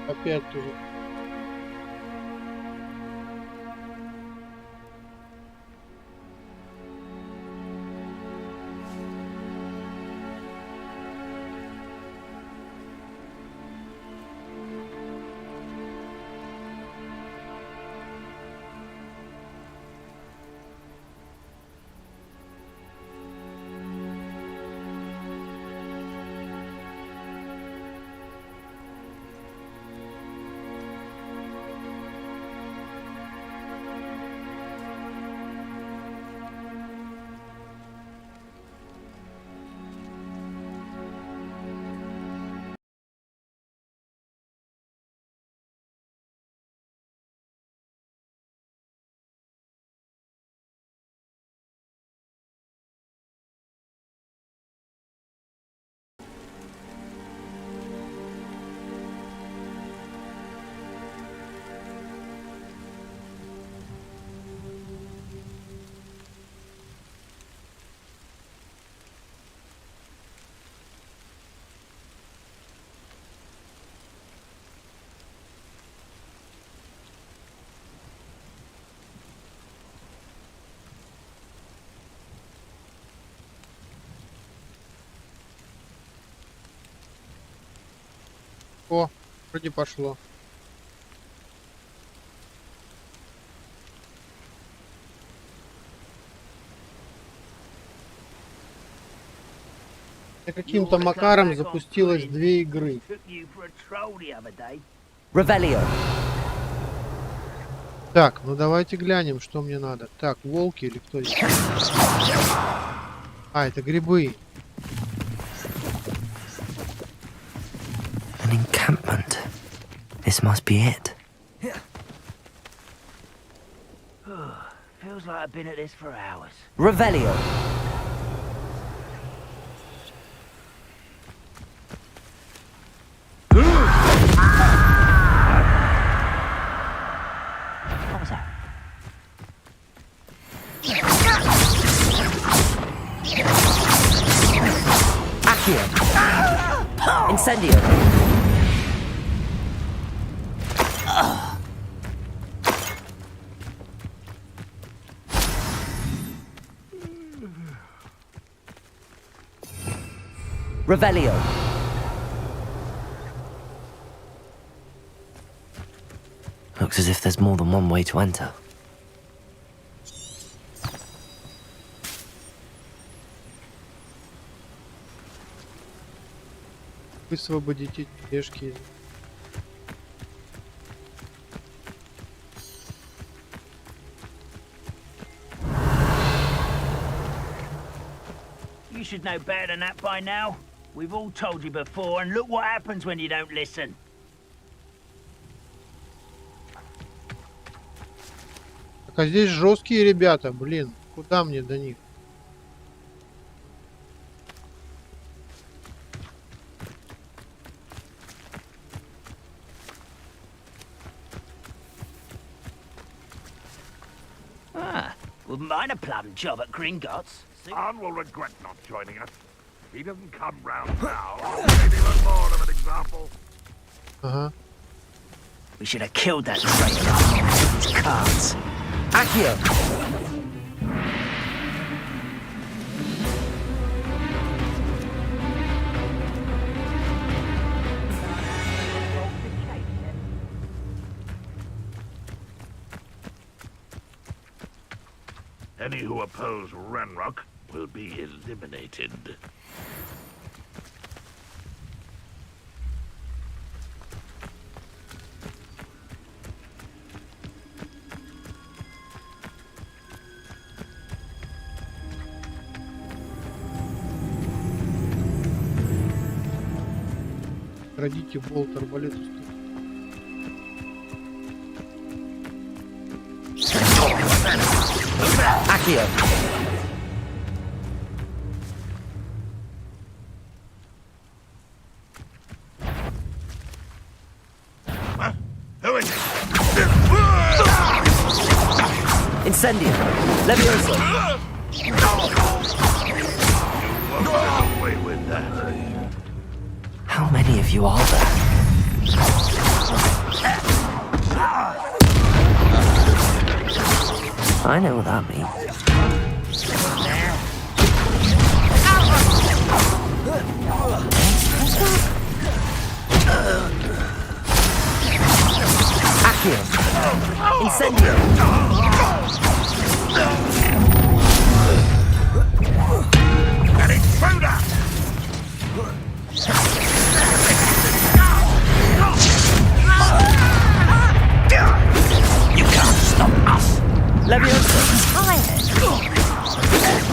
Опять тоже. О, вроде пошло. Каким-то макаром запустилось 2 игры. Так, ну давайте глянем, что мне надо. Так, волки или кто здесь? А, это грибы. An encampment. This must be it. Feels like I've been at this for hours. Revelio. What was that? Accio. Incendio. Revelio. Looks as if there's more than one way to enter. Высвободите тележки. You should know better than that by now. We've all told you before, and look what happens when you don't listen. Так, а здесь жесткие ребята, блин. Куда мне до них? Wouldn't mind a plum job at Gringotts. Khan will regret not joining us. He doesn't come round now. Maybe even more of an example. Ага. We should have killed that traitor. His cards. Accio. Any who oppose Ranrock will be eliminated. Крадите болт, арбалет. Accio. Who is it? Incendio. Levioso. You won't get away with that. How many of you are there? I know what that means. Accio! Incendio! An intruder! You can't stop us. Leviosa!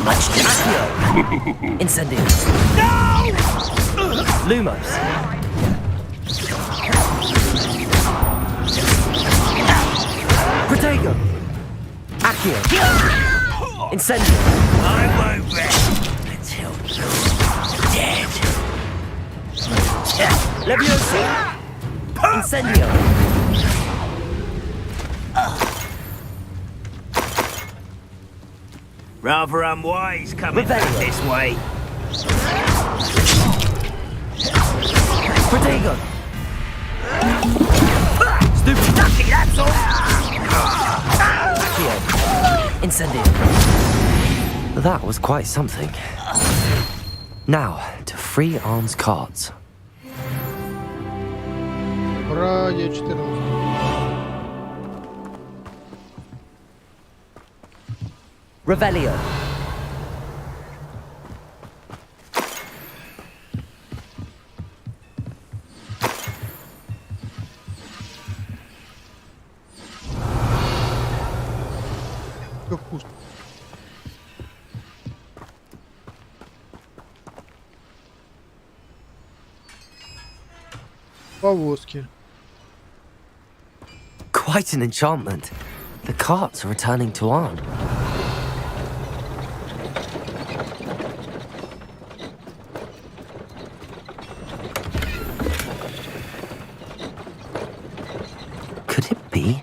Much Accio! Incendio! No! Lumos! Protego! Accio! Incendio! I won't rest until you're dead. Leviosa! Incendio! Rather unwise coming Rebellion. back this way. Protego! Stupid ducky, that's all. Accio! Incendio! That was quite something. Now, to free Arn's cards. Радио 14. Revelio. Все вкусно. Повозки. Quite an enchantment. The carts are returning to Arn. Could it be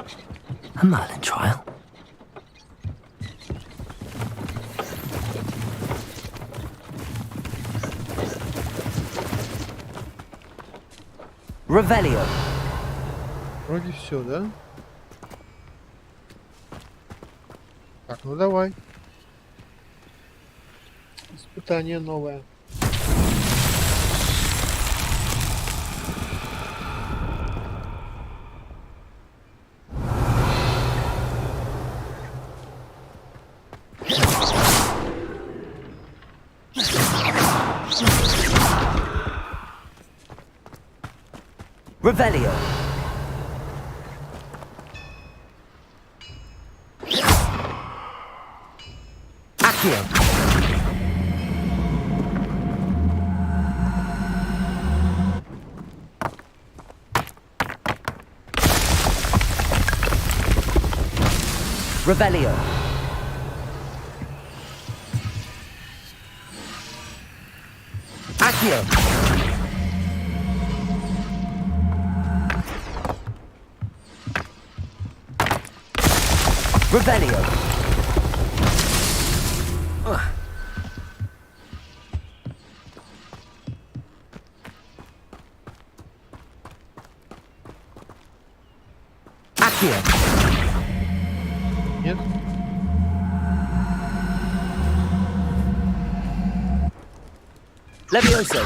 a Merlin trial? Revelio. Вроде все, да? Так, ну давай. Испытание новое. Revelio. Accio. Revelio. Accio. Revelio. Accio. Нет? Levioso.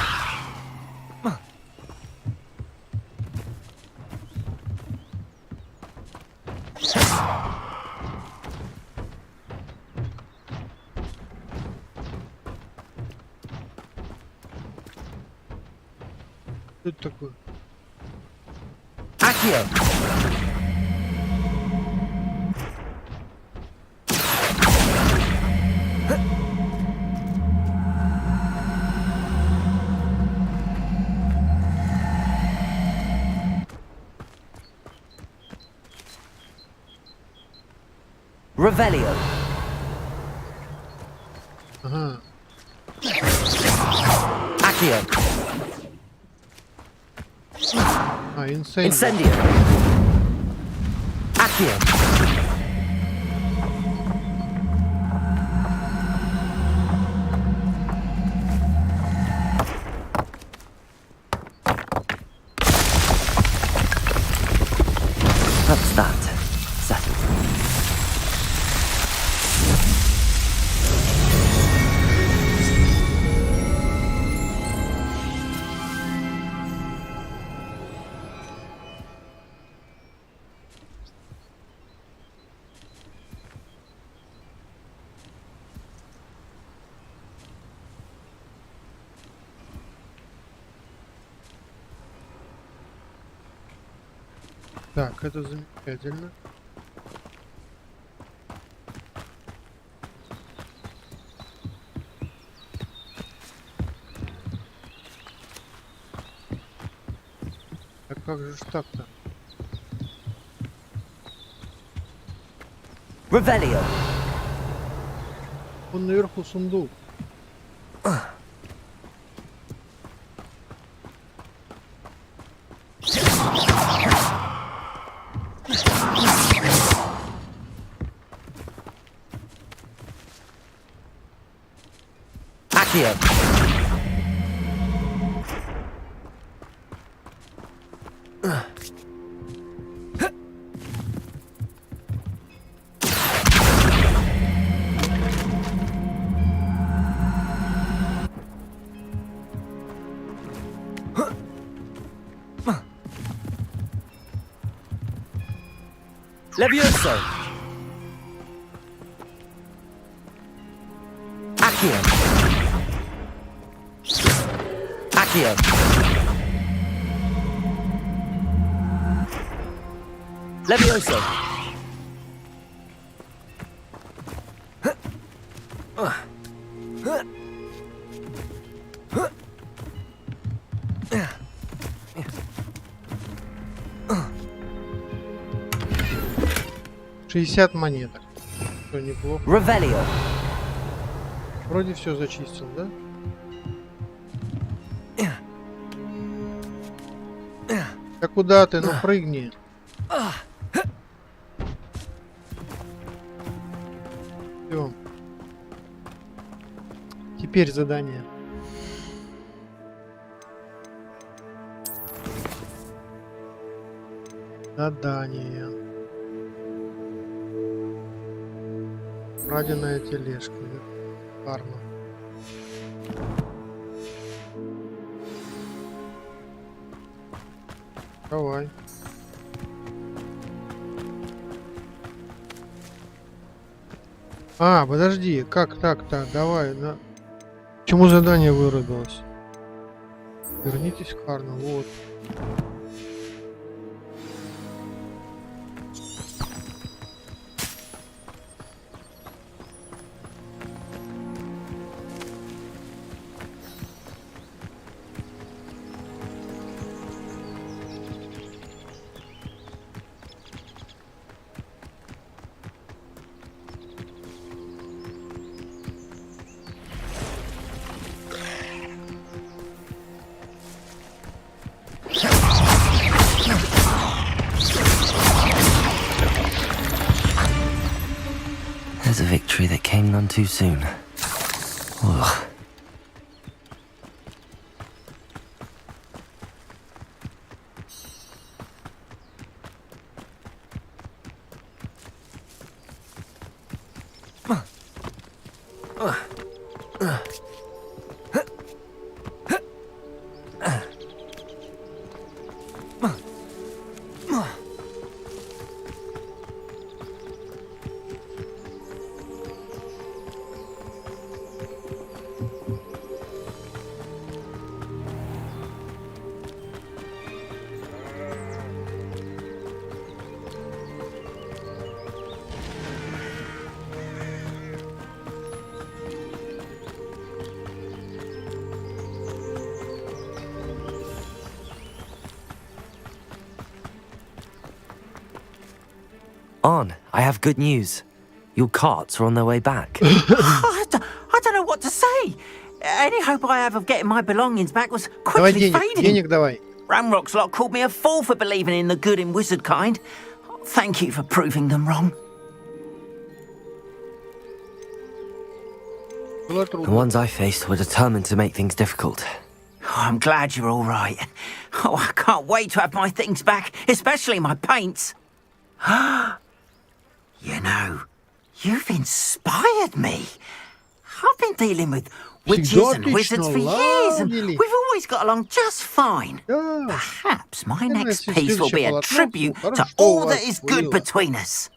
Что это такое? Accio. Revelio. Ага. Accio. А, инсейн. Incendio. Accio. That's that. Settled. Так, это замечательно. А как же ж так-то? Revelio. Он наверху сундук. Accio. Levioso. Accio. Accio. Levioso. $60 монеток. Что, неплохо. Revelio. Вроде все зачистил, да? Да куда ты? Ну прыгни. Все. Теперь задание. Задание. Краденая тележка. Парно. Давай. А, подожди, как так-то? Давай, на. Почему задание вырубилось? Вернитесь к Харну, вот. There's a victory that came none too soon. Ugh. On, I have good news. Your carts are on their way back. I don't know what to say. Any hope I have of getting my belongings back was Давай quickly денег, fading. денег давай. Ramrock's lot called me a fool for believing in the good and wizard kind. Thank you for proving them wrong. Было The трудно. ones I faced were determined to make things difficult. Oh, I'm glad you're all right. Oh, I can't wait to have my things back, especially my paints. You know, you've inspired me. I've been dealing with witches and wizards for years, and we've always got along just fine. Да. Perhaps my Наверное, next если piece will be следующее a полотно, tribute хорошо, to что у all вас that is good было. between us.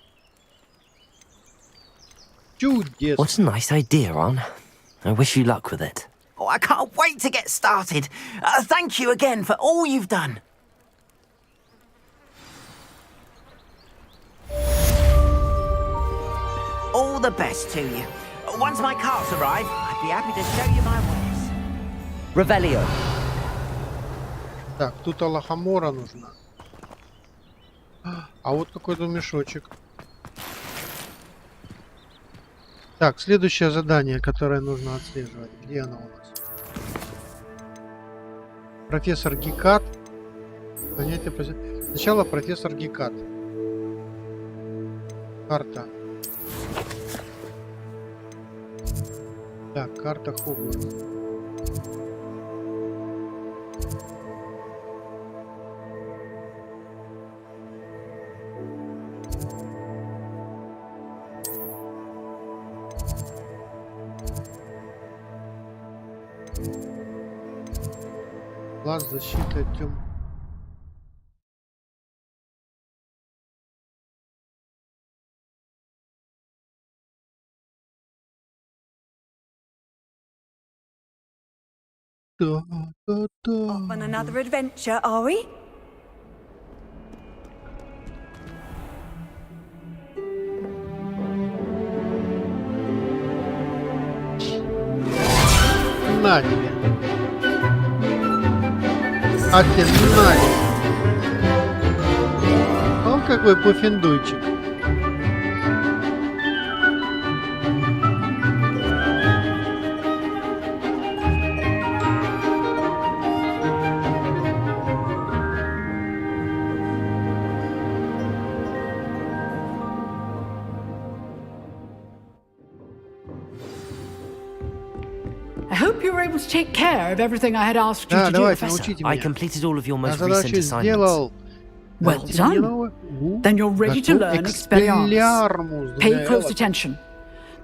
Чудесно. What a nice idea, On. I wish you luck with it. Oh, I can't wait to get started. Thank you again for all you've done. All the best to you. Once my carts arrive, I'd be happy to show you my wares. Revelio. Так, тут алахамора нужна. А вот какой-то мешочек. Так, следующее задание, которое нужно отслеживать. Где оно у нас? Профессор Гекат. Сначала профессор Гекат. Карта. Так, карта Хогвартса. Класс защиты от тем. Off on another adventure, are we? На тебе. А ты на тебе. Он какой пуфендуйчик. I hope you were able to take care of everything I had asked you Да, to do. давайте, Professor, научите I меня. completed all of your Я most recent задачу assignments. сделал. Well done. Then you're ready to learn Expelliarmus. Экспелиармус. Pay close attention.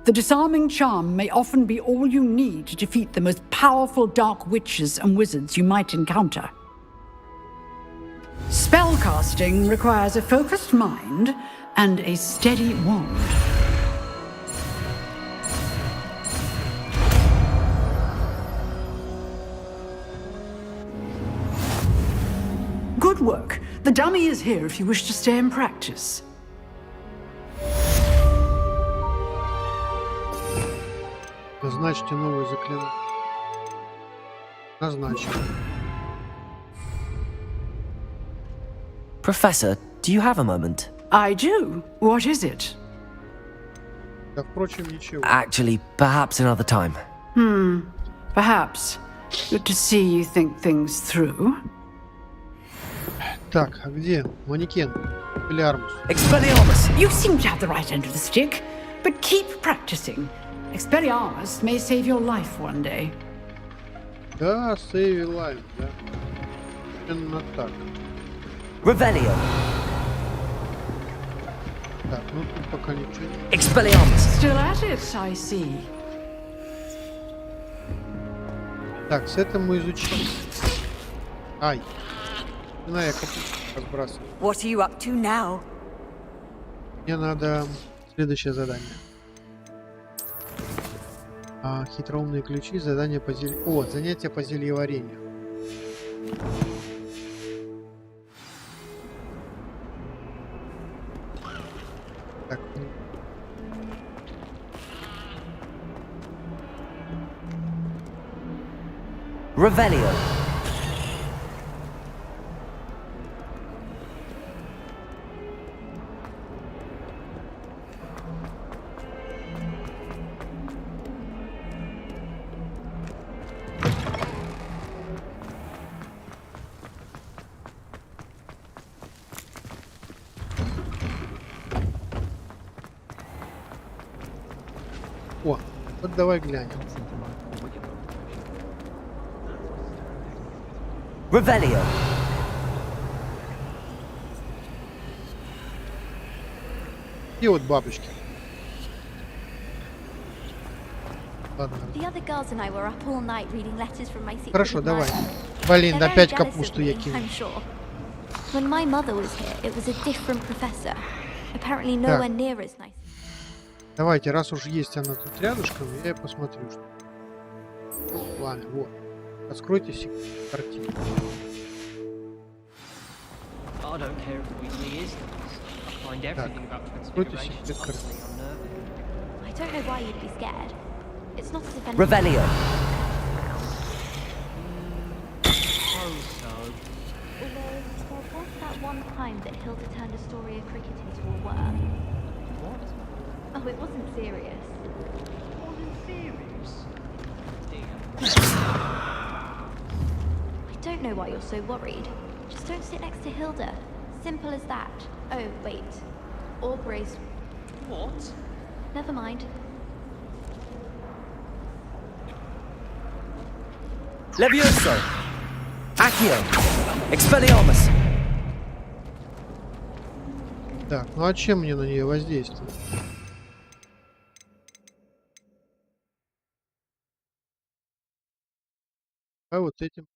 The disarming charm may often be all you need to defeat the most powerful dark witches and wizards you might encounter. Spellcasting requires a focused mind and a steady wand. Good work. The dummy is here if you wish to stay and practice. Назначьте новое заклинание. Назначим. Professor, do you have a moment? I do. What is it? Да, впрочем, ничего. Actually, perhaps another time. Perhaps. Good to see you think things through. Так, а где манекен? Экспелиармус. Expelliarmus! You seem to have the right end of the stick, but keep practicing. Expelliarmus may save your life one day. Да, сейви лайф, да. Именно так. Revelio! Так, ну тут пока ничего нет. Expelliarmus! Still at it, I see. Так, с этим мы изучили. Ай. Ну, я капусту разбрасываю. What are you up to now? Мне надо следующее задание. Хитроумные ключи, задание по занятие по зельеварению. Так, Revelio! О, вот давай глянем. Revelio! И вот бабочки. Ладно. The other girls and I were up all night reading letters from my secret Хорошо, давай. admirers. Блин, They're опять very jealous капусту of я me, кину. I'm sure. When my mother was here, it was a different professor. Apparently Так. nowhere near as nice. Давайте, раз уж есть она тут рядышком, я и посмотрю, что. Ладно, вот. Откройте картину. I don't care if it really is. I find everything about Откройте transfiguration секрет utterly картины. unnerving. don't know why you'd be scared. It's not as if anything... Revelio. Although, there was that one time that Hilda turned a story of cricket into a worm. What? Oh, it wasn't serious. Wasn't serious? Dear. I don't know why you're so worried. Just don't sit next to Hilda. Simple as that. Oh, wait. Or Grace. What? Never mind. Levioso. Accio. Expelliarmus. Так, ну а чем мне на нее воздействовать? А вот этим.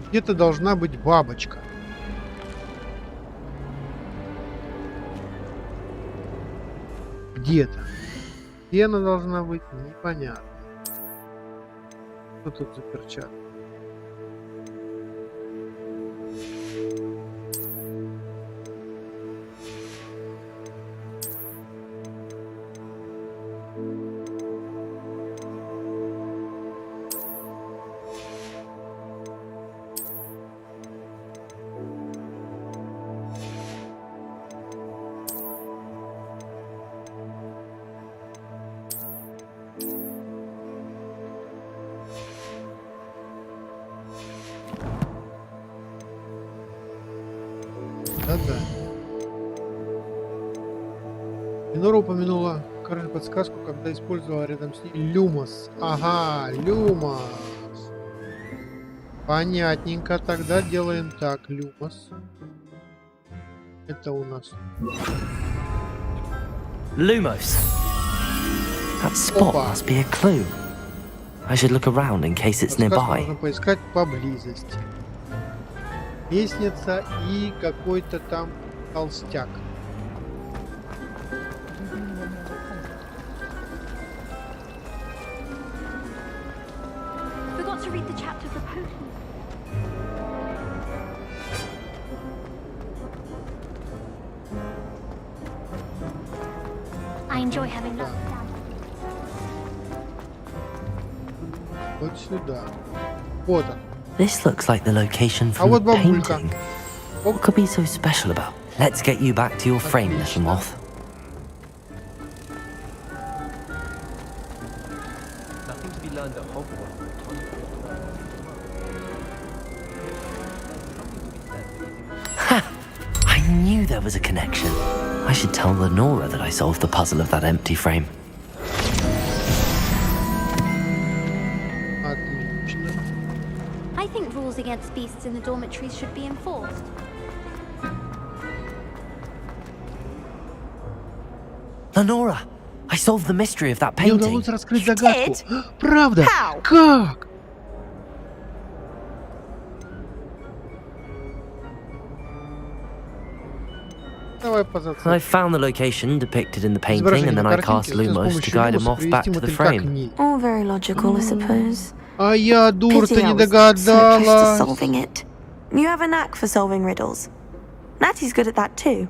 Где-то должна быть бабочка. Где-то. Где она должна быть, непонятно. Что тут за перчатка? Да-да. Минора упомянула подсказку, когда использовала рядом с ней люмос. Ага, люмос. Понятненько. Тогда делаем так. Люмос. Это у нас. Lumos. That spot must be a clue. I should look around in case it's nearby. Нужно поискать поблизости. Лестница и какой-то там толстяк. Forgot to read the chapter for potions. I enjoy having lots of down. Вот сюда. Вот он. This looks like the location А from вот the бабулька. painting. What could be so special about? Let's get you back to your frame, little moth. Nothing to be learned at Hogwarts. Ha! I knew there was a connection. I should tell Lenora that I solved the puzzle of that empty frame. Отлично. I think rules against beasts in the dormitories should be enforced. Lenora! I solved the mystery of that Мне painting. удалось раскрыть You загадку. did? Правда? How? Как? Давай I позацепим. found the location depicted in the painting, Изображение and then на I картинке, cast Lumos to с guide помощью him off back привести to the мотылька к frame. ней. All very logical, I suppose. А я, дур-то, Pity I не was so close to догадалась. solving it. You have a knack for solving riddles. Natty's good at that too.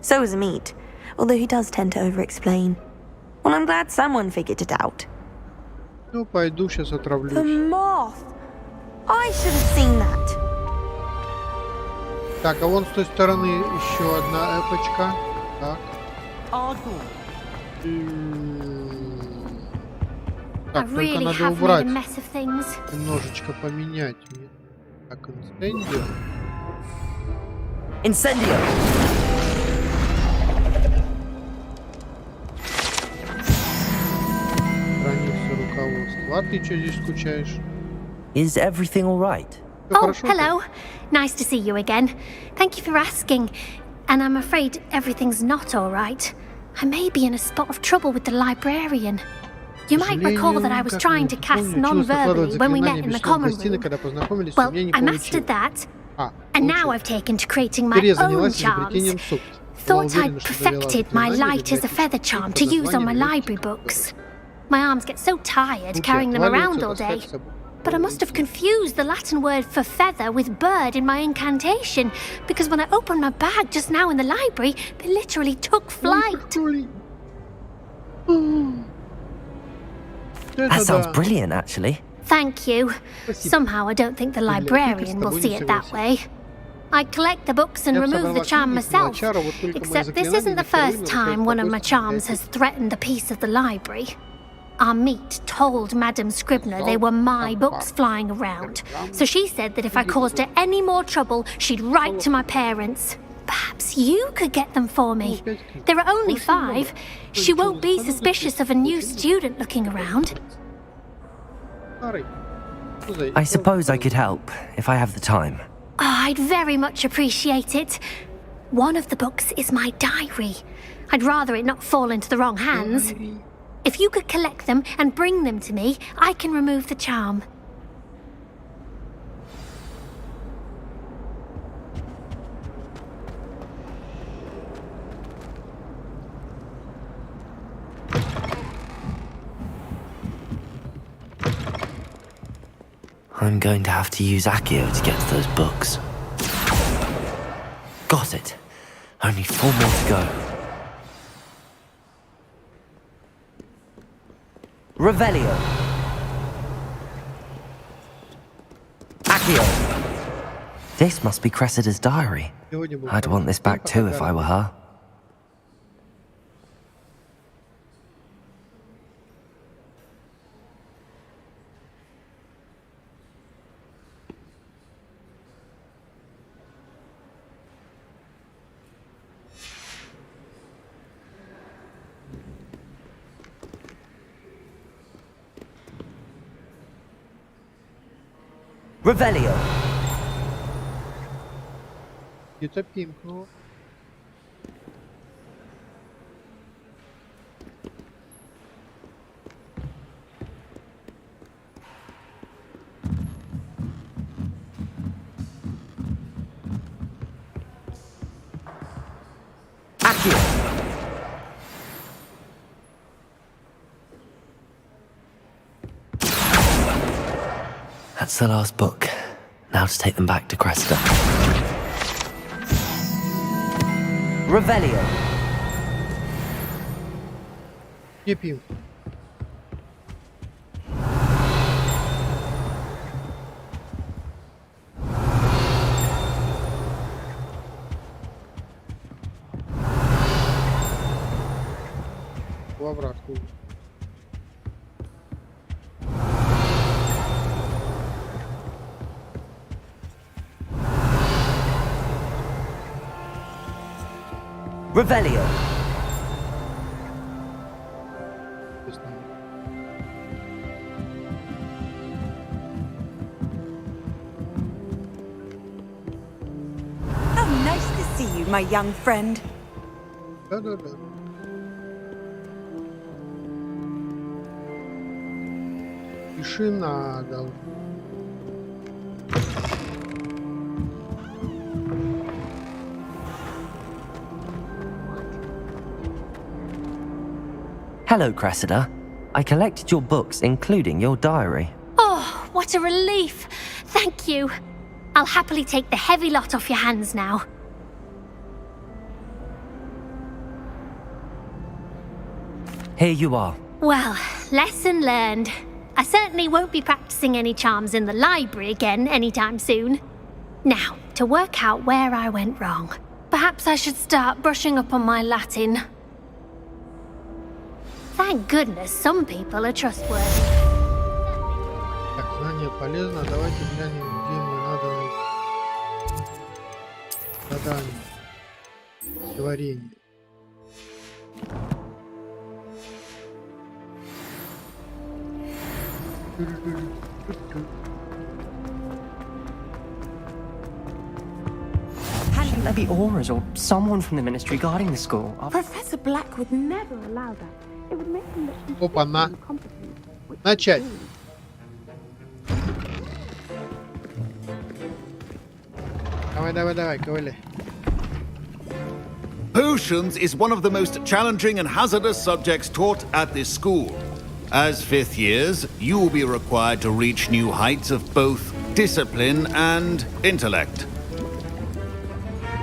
So is Amit, although he does tend to over-explain. Well, I'm glad someone figured it out. Ну, пойду сейчас The отравлюсь. moth! I should have seen that. Так, а вон с той стороны еще одна эпочка. Так. Так, I только really надо have made убрать. a mess of things. Немножечко поменять. Так, инстендио. Incendio! Страница руководства. А ты что здесь скучаешь? Is everything all right? Всё Oh, хорошо? hello. Nice to see you again. Thank you for asking. And I'm afraid everything's not all right. I may be in a spot of trouble with the librarian. You might recall that I was trying to cast non-verbally when we met in the common room. Well, I mastered that, and now I've taken to creating my own charms. Thought I'd perfected my light as a feather charm to use on my library books. My arms get so tired carrying them around all day. But I must have confused the Latin word for feather with bird in my incantation, because when I opened my bag just now in the library, they literally took flight. That sounds brilliant, actually. Thank you. Somehow I don't think the librarian will see it that way. I collect the books and remove the charm myself, except this isn't the first time one of my charms has threatened the peace of the library. Our meet told Madame Scribner they were my books flying around, so she said that if I caused her any more trouble, she'd write to my parents. Perhaps you could get them for me. There are only 5. She won't be suspicious of a new student looking around. I suppose I could help, if I have the time. Oh, I'd very much appreciate it. One of the books is my diary. I'd rather it not fall into the wrong hands. If you could collect them and bring them to me, I can remove the charm. I'm going to have to use Accio to get to those books. Got it. Only 4 more to go. Revelio. Accio. This must be Cressida's diary. I'd want this back too if I were her. Revelio. Где-то пимкнуло. Accio. That's the last book. Now to take them back to Cressida. Revelio. Где пим? В обратку. Revelio. Oh, nice to see you, my young friend. Да-да-да. Тишина, да. Hello, Cressida. I collected your books, including your diary. Oh, what a relief. Thank you. I'll happily take the heavy lot off your hands now. Here you are. Well, lesson learned. I certainly won't be practicing any charms in the library again anytime soon. Now, to work out where I went wrong. Perhaps I should start brushing up on my Latin. Thank goodness some people are trustworthy. Так, знание полезно. Давайте глянем, где мне надо задание. Творение. Shouldn't there be auras or someone from the ministry guarding the school? Professor Black would never allow that. It would make him look Опа-на. Начать. Давай, ковыляй. Potions is one of the most challenging and hazardous subjects taught at this school. As fifth years, you will be required to reach new heights of both discipline and intellect.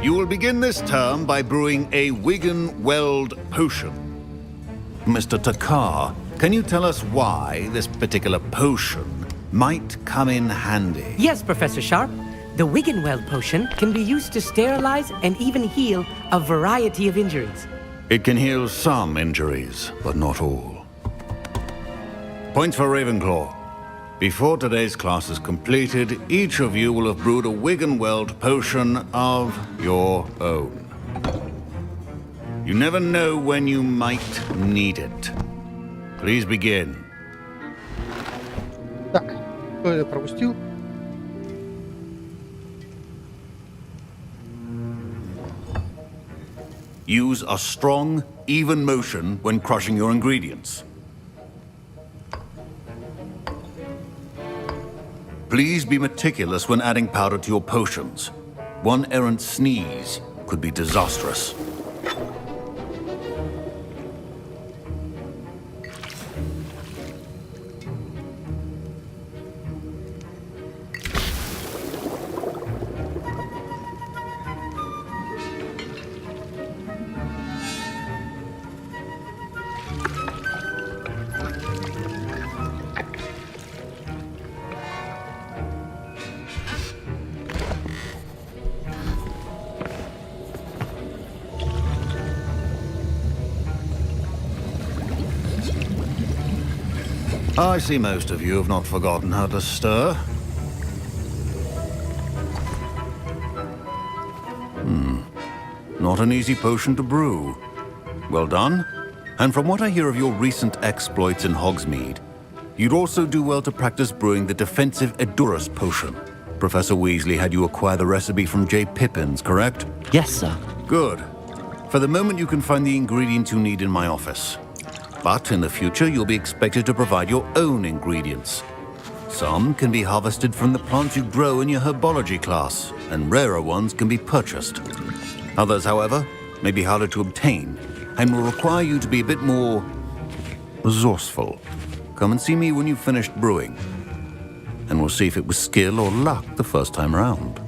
You will begin this term by brewing a Wiggenweld potion. Mr. Takar, can you tell us why this particular potion might come in handy? Yes, Professor Sharp. The Wiggenweld potion can be used to sterilize and even heal a variety of injuries. It can heal some injuries, but not all. Points for Ravenclaw. Before today's class is completed, each of you will have brewed a Wiggenweld potion of your own. You never know when you might need it. Please begin. Так, кто это пропустил? Use a strong, even motion when crushing your ingredients. Please be meticulous when adding powder to your potions. One errant sneeze could be disastrous. I see most of you have not forgotten how to stir. Not an easy potion to brew. Well done. And from what I hear of your recent exploits in Hogsmeade, you'd also do well to practice brewing the defensive Edurus potion. Professor Weasley had you acquire the recipe from J. Pippin's, correct? Yes, sir. Good. For the moment, you can find the ingredients you need in my office. But in the future, you'll be expected to provide your own ingredients. Some can be harvested from the plants you grow in your herbology class, and rarer ones can be purchased. Others, however, may be harder to obtain, and will require you to be a bit more resourceful. Come and see me when you've finished brewing, and we'll see if it was skill or luck the first time around.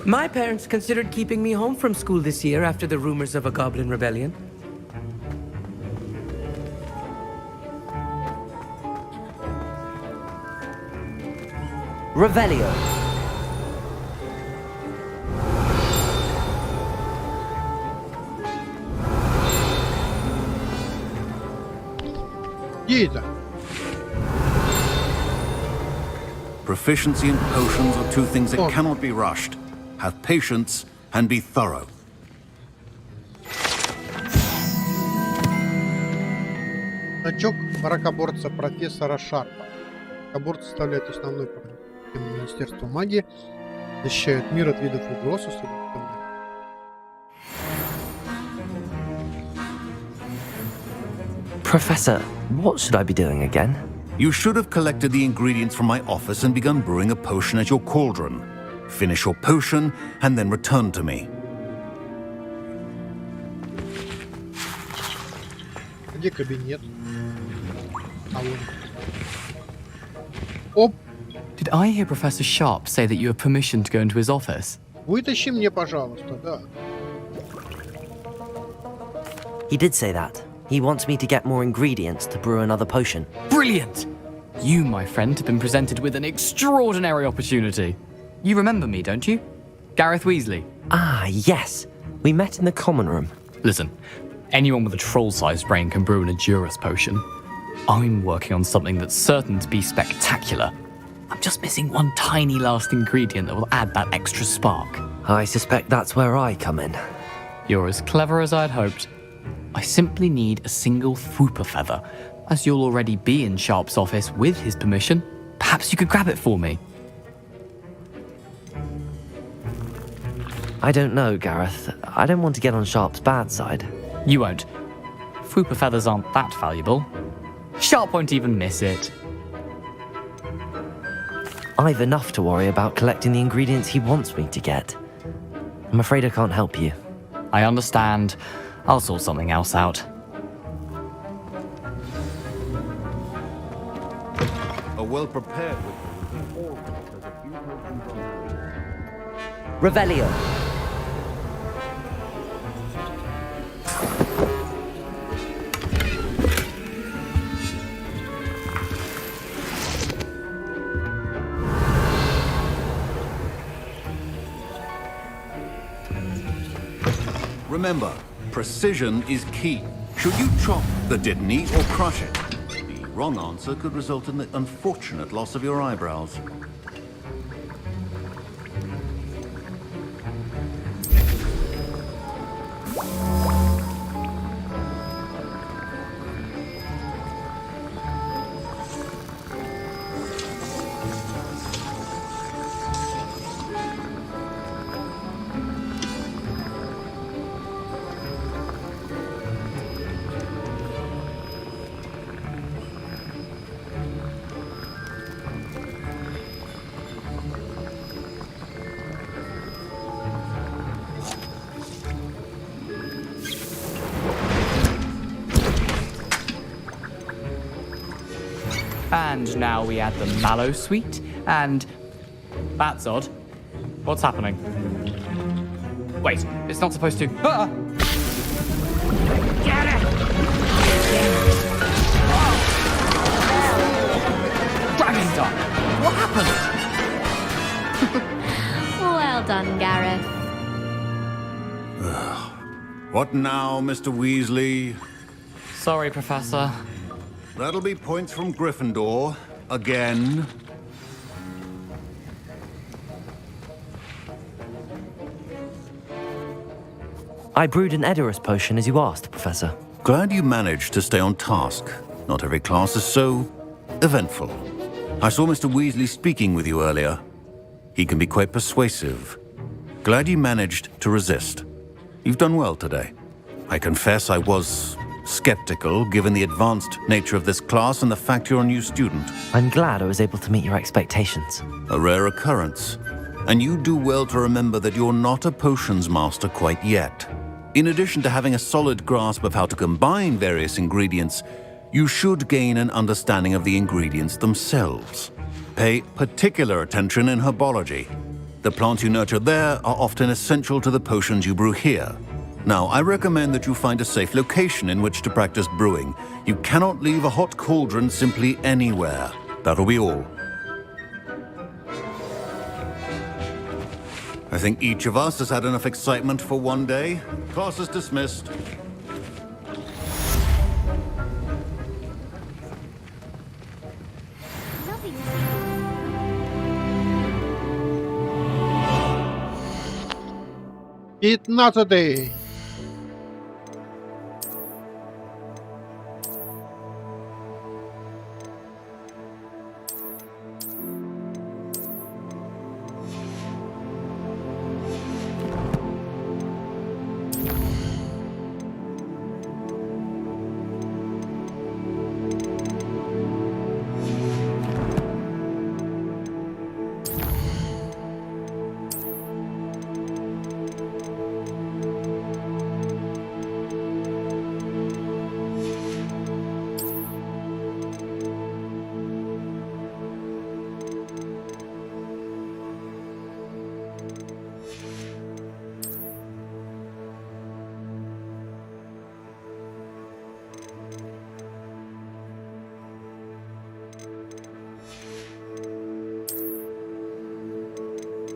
My parents considered keeping me home from school this year after the rumors of a goblin rebellion. Revelio. Где это? Proficiency in potions are two things that cannot be rushed. Have patience and be thorough. Значок мракоборца профессора Шарпа. Мракоборцы составляют основной проблему Министерства магии, защищают мир от видов угроз, Professor, what should I be doing again? You should have collected the ingredients from my office and begun brewing a potion at your cauldron. Finish your potion, and then return to me. Где кабинет? А вон. Оп! Did I hear Professor Sharp say that you have permission to go into his office? Вытащи мне, пожалуйста, да. He did say that. He wants me to get more ingredients to brew another potion. Brilliant! You, my friend, have been presented with an extraordinary opportunity. You remember me, don't you? Gareth Weasley. Ah, yes. We met in the common room. Listen, anyone with a troll-sized brain can brew an Edurus potion. I'm working on something that's certain to be spectacular. I'm just missing one tiny last ingredient that will add that extra spark. I suspect that's where I come in. You're as clever as I'd hoped. I simply need a single Fwooper feather. As you'll already be in Sharp's office with his permission, perhaps you could grab it for me. I don't know, Gareth. I don't want to get on Sharp's bad side. You won't. Fwooper feathers aren't that valuable. Sharp won't even miss it. I've enough to worry about collecting the ingredients he wants me to get. I'm afraid I can't help you. I understand. I'll sort something else out. A well-prepared victory always has a few tokens on hand. Revelio. Remember, precision is key. Should you chop the didn't or crush it? The wrong answer could result in the unfortunate loss of your eyebrows. And now we add the mallow sweet, and that's odd. What's happening? Wait, it's not supposed to. Ah! Get it! Gryffindor! What happened? Well done, Gareth. What now, Mr. Weasley? Sorry, Professor. That'll be points from Gryffindor. Again. I brewed an Edorus potion as you asked, Professor. Glad you managed to stay on task. Not every class is so eventful. I saw Mr. Weasley speaking with you earlier. He can be quite persuasive. Glad you managed to resist. You've done well today. I confess I was skeptical, given the advanced nature of this class and the fact you're a new student. I'm glad I was able to meet your expectations. A rare occurrence. And you do well to remember that you're not a potions master quite yet. In addition to having a solid grasp of how to combine various ingredients, you should gain an understanding of the ingredients themselves. Pay particular attention in herbology. The plants you nurture there are often essential to the potions you brew here. Now, I recommend that you find a safe location in which to practice brewing. You cannot leave a hot cauldron simply anywhere. That'll be all. I think each of us has had enough excitement for one day. Class is dismissed. Пятнадцатый.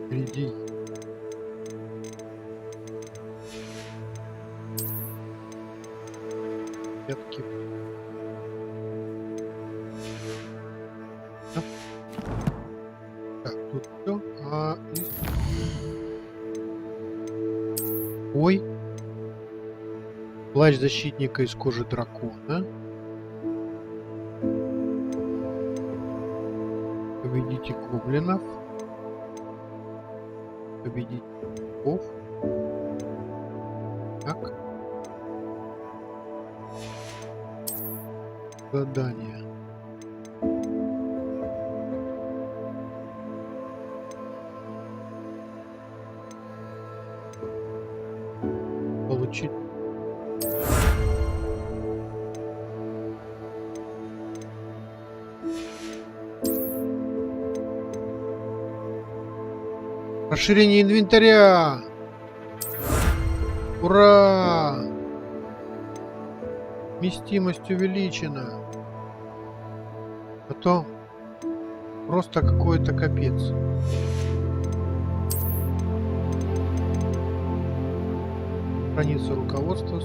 Впереди. Пятки. Да. Так, тут все. Ой. Плащ защитника из кожи дракона. Победите гоблинов. Победить богов. Так. Задание. Получить Расширение инвентаря. Ура! Вместимость увеличена. А то просто какой-то капец. Страница руководства.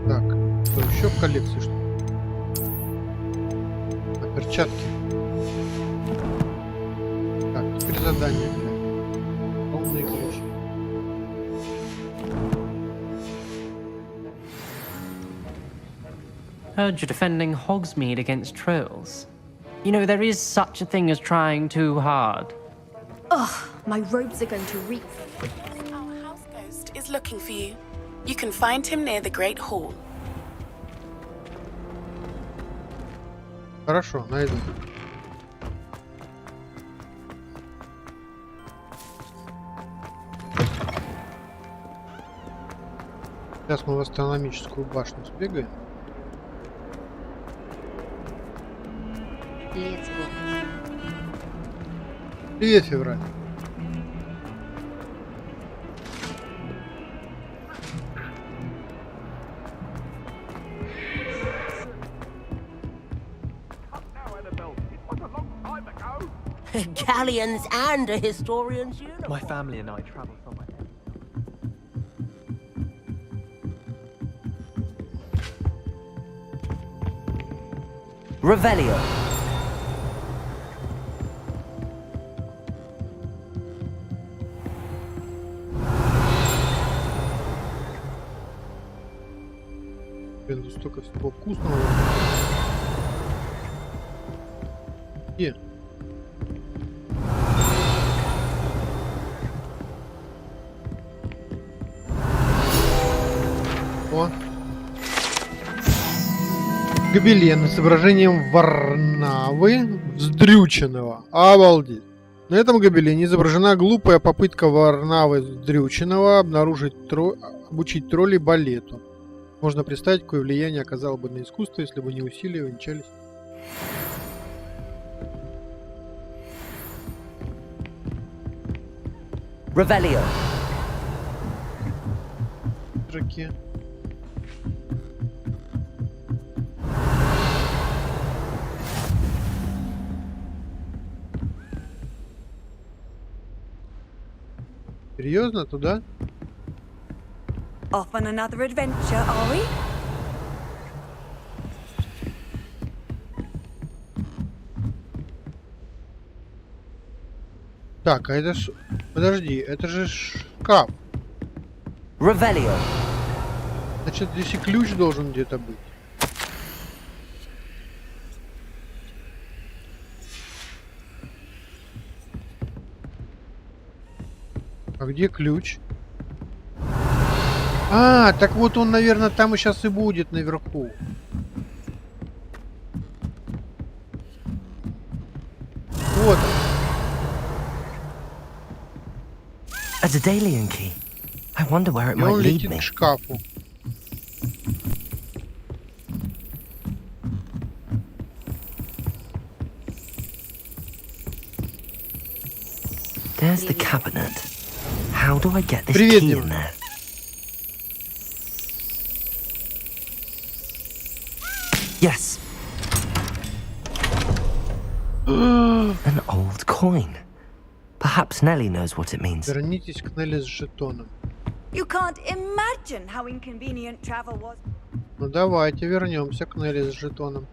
Так, что еще в коллекции? Что? А, перчатки. Так, теперь задание. Полный ключ. Heard you're defending Hogsmeade against trolls. You know, there is such a thing as trying too hard. Ugh, my robes are going to reek. Our house ghost is looking for you. You can find him near the Great Hall. Хорошо, найду. Сейчас мы в астрономическую башню сбегаем. Привет, Февраль. Galleons and a historian's uniform. My family and I travel somewhere. Revelio. Блин, тут столько всего вкусного. Где? О! Гобелен с изображением Варнавы вздрюченного. Обалдеть! На этом гобелене изображена глупая попытка Варнавы вздрюченного обучить троллей балету. Можно представить, какое влияние оказало бы на искусство, если бы не усилия венчались. Revelio. Жаки. Серьезно, туда? Off on another adventure, are we? Так, а это ж... Подожди, это же шкаф. Revelio. Значит, здесь и ключ должен где-то быть. А где ключ? А, так вот он, наверное, там и сейчас и будет наверху. Вот. A Daedalian key. I wonder where it И might он lead летит me. к шкафу. There's the cabinet. How do I get this Привет, key Дима. in there? Yes. An old coin. Perhaps Nellie knows what it means. Вернитесь к Нелли с жетоном. You can't imagine how inconvenient travel was. Ну давайте вернемся к Нелли с жетоном.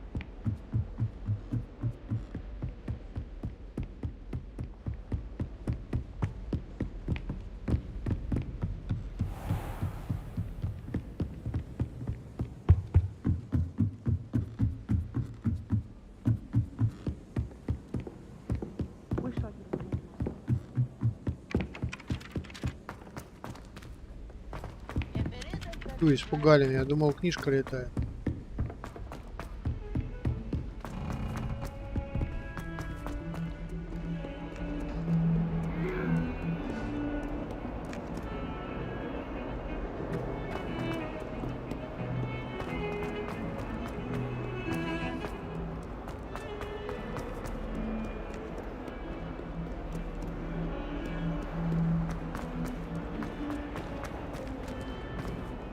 Ой, испугали меня, я думал, книжка летает.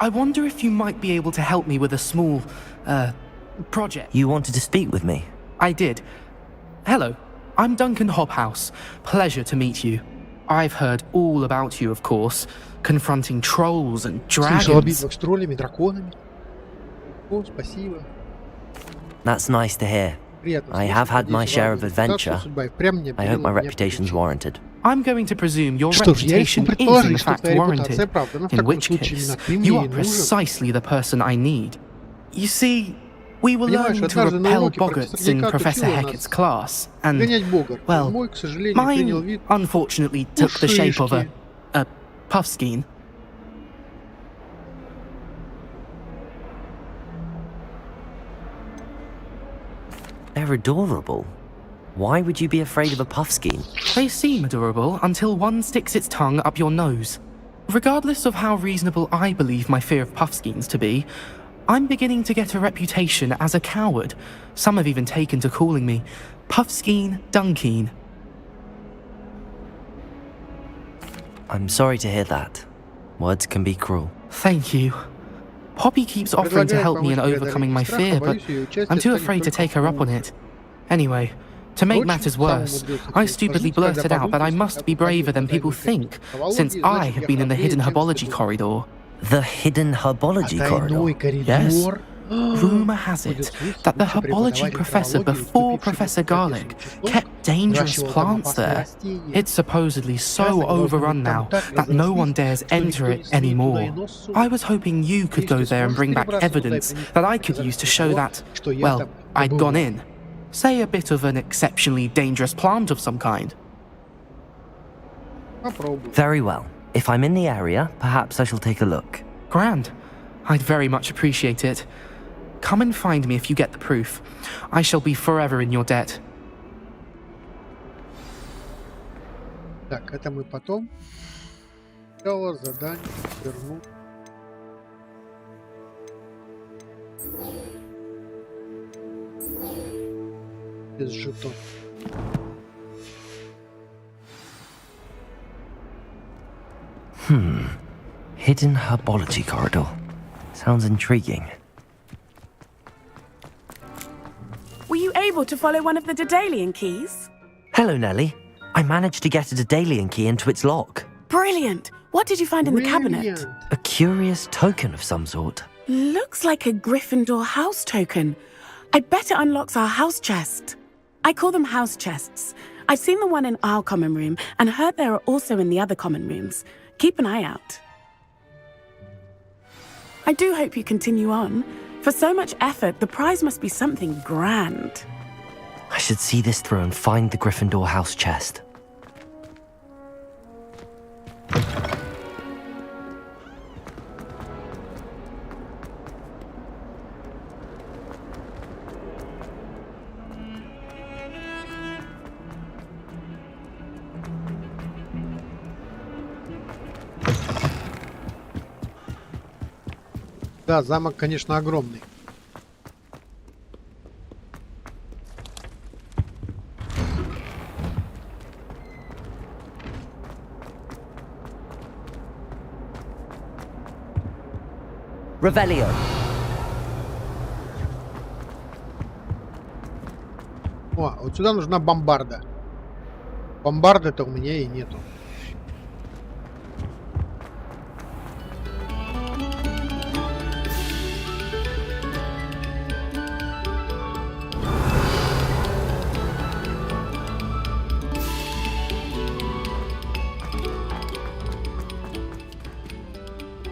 I wonder if you might be able to help me with a small, project. You wanted to speak with me? I did. Hello, I'm Duncan Hobhouse. Pleasure to meet you. I've heard all about you, of course, confronting trolls and Слышал о dragons. битвах с троллями, драконами. О, спасибо. That's nice to hear. Приятно I слышать. have had my Надеюсь, share вам of будет достаточно, adventure. судьба и впрямь не I hope my привела меня в reputation's приключения. warranted. I'm going to presume your Что ж, я рискну reputation is in предположить, что fact твоя репутация warranted, правда, но в in таком which случае case именно ты you мне are и нужен. precisely the person I need. You see, we were Понимаешь, learning to однажды на repel уроке boggarts профессор in Декат Professor учила Hackett's нас class, and, гонять богар. well, Мой, к сожалению, принял mine вид unfortunately took the shape of пушишки. a puffskein. They're adorable. Why would you be afraid of a puffskein? They seem adorable until one sticks its tongue up your nose. Regardless of how reasonable I believe my fear of puffskeins to be, I'm beginning to get a reputation as a coward. Some have even taken to calling me Puffskein Dunkeen. I'm sorry to hear that. Words can be cruel. Thank you. Poppy keeps offering to help me in overcoming my fear, but I'm too afraid to take her up on it. Anyway, to make matters worse, I stupidly blurted out that I must be braver than people think, since I have been in the hidden herbology corridor. The hidden herbology corridor? Yes. Rumour has it that the herbology professor before Professor Garlic kept dangerous plants there. It's supposedly so overrun now that no one dares enter it anymore. I was hoping you could go there and bring back evidence that I could use to show that, well, I'd gone in. Say a bit of an exceptionally dangerous plant of some kind. Very well. If I'm in the area, perhaps I shall take a look. Grand. I'd very much appreciate it. Come and find me if you get the proof. I shall be forever in your debt. Так, это мы потом. Сначала задание верну. Без жетона. Hidden herbology corridor. Sounds intriguing. Were you able to follow one of the Daedalian keys? Hello, Nellie. I managed to get a Daedalian key into its lock. Brilliant. What did you find in the cabinet? A curious token of some sort. Looks like a Gryffindor house token. I bet it unlocks our house chest. I call them house chests. I've seen the one in our common room and heard there are also in the other common rooms. Keep an eye out. I do hope you continue on. For so much effort, the prize must be something grand. I should see this through and find the Gryffindor house chest. Да, замок, конечно, огромный. Revelio. О, вот сюда нужна бомбарда. Бомбарды-то у меня и нету.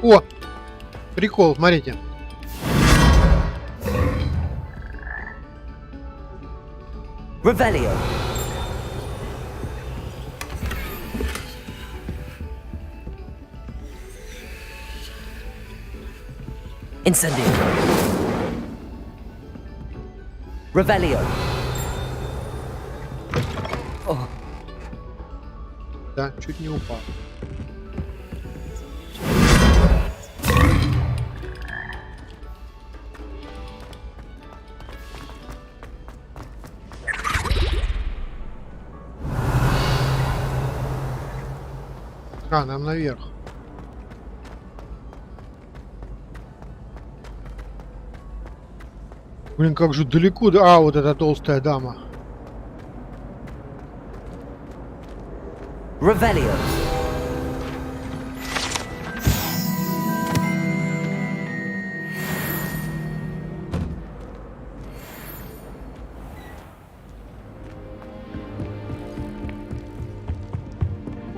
О! Прикол, смотрите. Revelio. Incendio. Revelio. Oh. Да, чуть не упал. А, нам наверх. Блин, как же далеко. А, вот эта толстая дама. Revelio.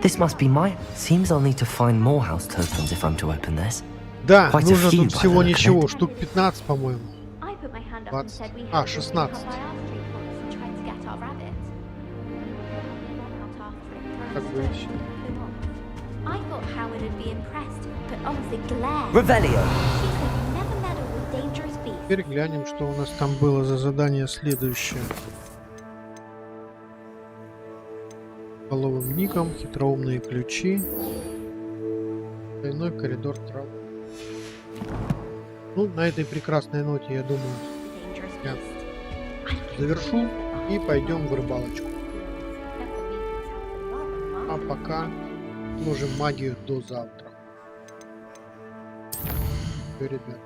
This must be my... Seems I'll need to find more house tokens if I'm to open this. Да, Quite a нужно few тут by всего the look of ничего, it. штук 15, по-моему. 20. А, 16. Как бы еще. I thought Howard would be impressed, but honestly, Blair. Revelio. She said you never meddle with dangerous beasts. Теперь глянем, что у нас там было за задание следующее. Половым ником, хитроумные ключи. Двойной коридор трав. Ну, на этой прекрасной ноте, я думаю, я завершу и пойдем в рыбалочку. А пока сложим магию до завтра. Все, ребят.